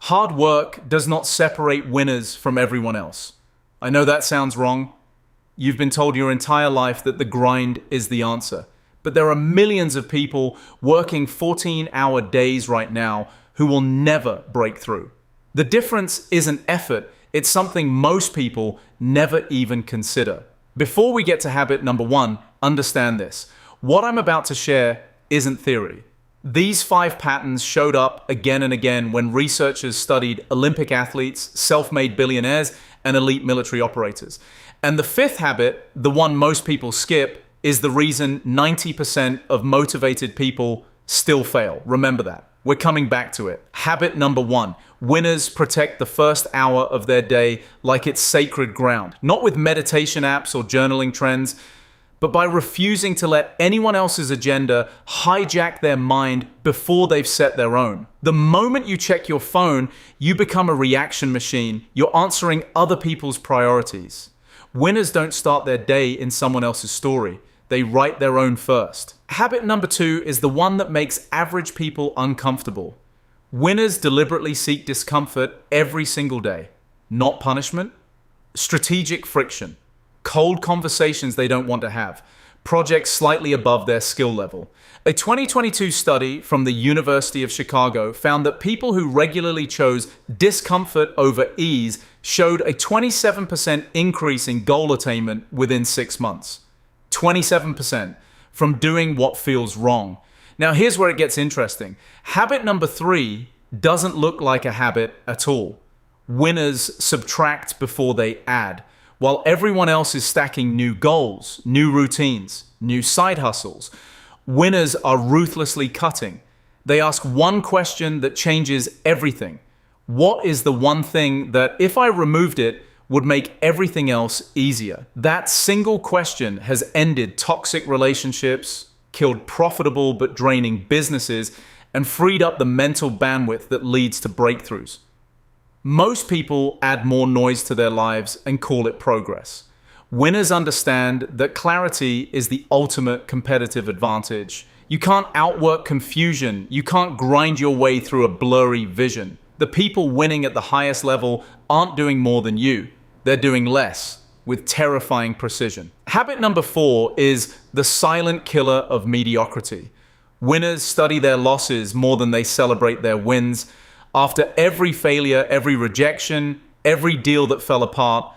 Hard work does not separate winners from everyone else. I know that sounds wrong. You've been told your entire life that the grind is the answer. But there are millions of people working 14-hour days right now who will never break through. The difference isn't effort, it's something most people never even consider. Before we get to habit number 1, understand this. What I'm about to share isn't theory. These 5 patterns showed up again and again when researchers studied Olympic athletes, self-made billionaires, and elite military operators. And the 5th habit, the one most people skip, is the reason 90% of motivated people still fail. Remember that. We're coming back to it. Habit number 1. Winners protect the first hour of their day like it's sacred ground. Not with meditation apps or journaling trends, but by refusing to let anyone else's agenda hijack their mind before they've set their own. The moment you check your phone, you become a reaction machine. You're answering other people's priorities. Winners don't start their day in someone else's story. They write their own first. Habit number 2 is the one that makes average people uncomfortable. Winners deliberately seek discomfort every single day. Not punishment. Strategic friction. Cold conversations they don't want to have. Projects slightly above their skill level. A 2022 study from the University of Chicago found that people who regularly chose discomfort over ease showed a 27% increase in goal attainment within 6 months. 27% from doing what feels wrong. Now here's where it gets interesting. Habit number 3 doesn't look like a habit at all. Winners subtract before they add. While everyone else is stacking new goals, new routines, new side hustles, winners are ruthlessly cutting. They ask one question that changes everything. What is the one thing that, if I removed it, would make everything else easier? That single question has ended toxic relationships, killed profitable but draining businesses, and freed up the mental bandwidth that leads to breakthroughs. Most people add more noise to their lives and call it progress. Winners understand that clarity is the ultimate competitive advantage. You can't outwork confusion. You can't grind your way through a blurry vision. The people winning at the highest level aren't doing more than you. They're doing less with terrifying precision. Habit number 4 is the silent killer of mediocrity. Winners study their losses more than they celebrate their wins. After every failure, every rejection, every deal that fell apart,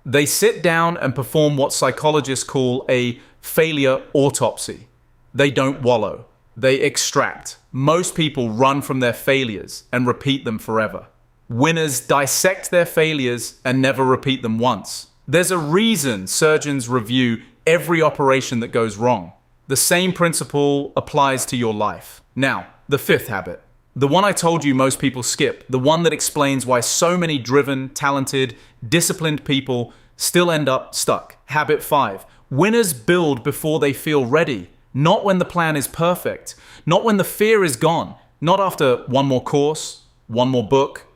they sit down and perform what psychologists call a failure autopsy. They don't wallow. They extract. Most people run from their failures and repeat them forever. Winners dissect their failures and never repeat them once. There's a reason surgeons review every operation that goes wrong. The same principle applies to your life. Now, the 5th habit. The one I told you most people skip, the one that explains why so many driven, talented, disciplined people still end up stuck. Habit 5. Winners build before they feel ready, not when the plan is perfect, not when the fear is gone, not after one more course, one more book,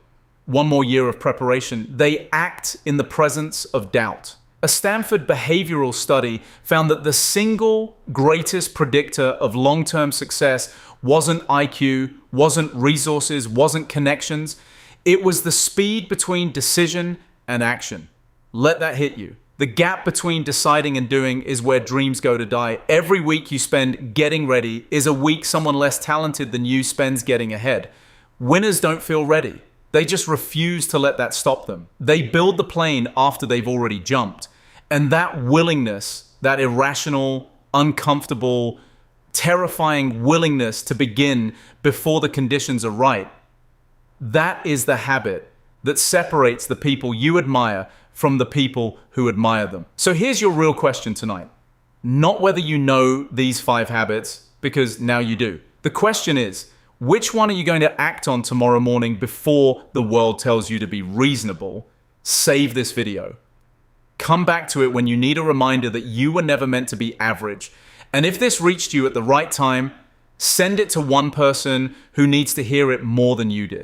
one more year of preparation. They act in the presence of doubt. A Stanford behavioral study found that the single greatest predictor of long-term success wasn't IQ, wasn't resources, wasn't connections. It was the speed between decision and action. Let that hit you. The gap between deciding and doing is where dreams go to die. Every week you spend getting ready is a week someone less talented than you spends getting ahead. Winners don't feel ready. They just refuse to let that stop them. They build the plane after they've already jumped. And that willingness, that irrational, uncomfortable, terrifying willingness to begin before the conditions are right, that is the habit that separates the people you admire from the people who admire them. So here's your real question tonight. Not whether you know these 5 habits, because now you do. The question is, which one are you going to act on tomorrow morning before the world tells you to be reasonable? Save this video. Come back to it when you need a reminder that you were never meant to be average. And if this reached you at the right time, send it to one person who needs to hear it more than you did.